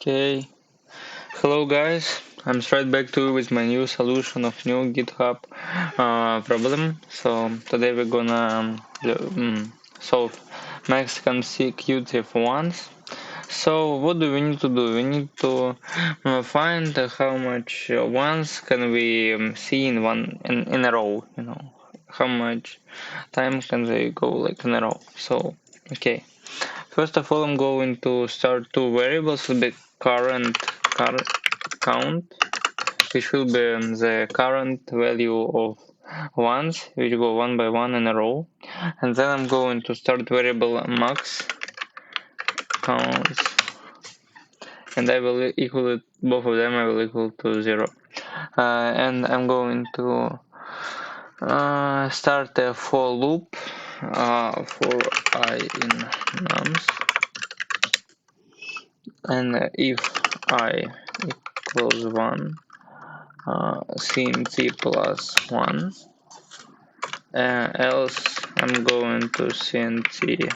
Okay, hello guys, I'm straight back to you with my new solution of new GitHub problem. So today we're gonna solve max consecutive ones. So what do we need to do? We need to find how much ones can we see in in a row. How much time can they go like in a row. So okay. First of all, I'm going to start two variables with the current count, which will be the current value of ones, which go one by one in a row. And then I'm going to start variable max counts, and I will equal it, both of them I will equal to 0. And I'm going to start a for loop for I in nums. And if I equals 1, cnt plus 1, else I'm going to cnt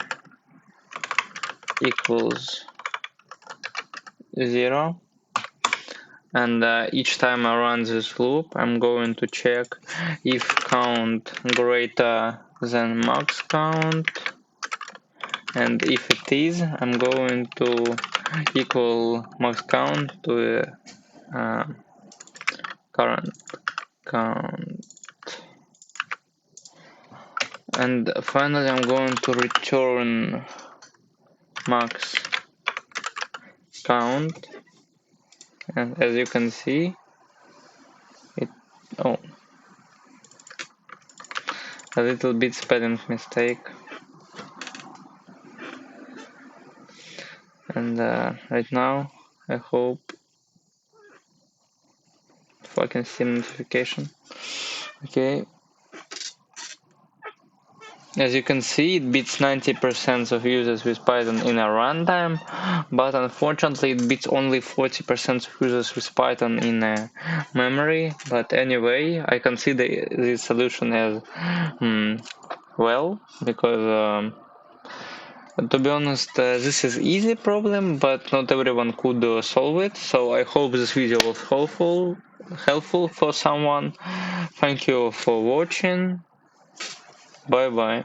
equals 0. And each time I run this loop, I'm going to check if count greater than max count, and if it is, I'm going to equal max count to current count. And finally I'm going to return max count, and as you can see a little bit spelling mistake, and right now I hope if I can see notification. Okay, as you can see, it beats 90% of users with Python in a runtime, but unfortunately it beats only 40% of users with Python in a memory. But anyway, I consider this solution as well, because to be honest, this is easy problem, but not everyone could solve it. So I hope this video was helpful for someone. Thank you for watching. Bye bye.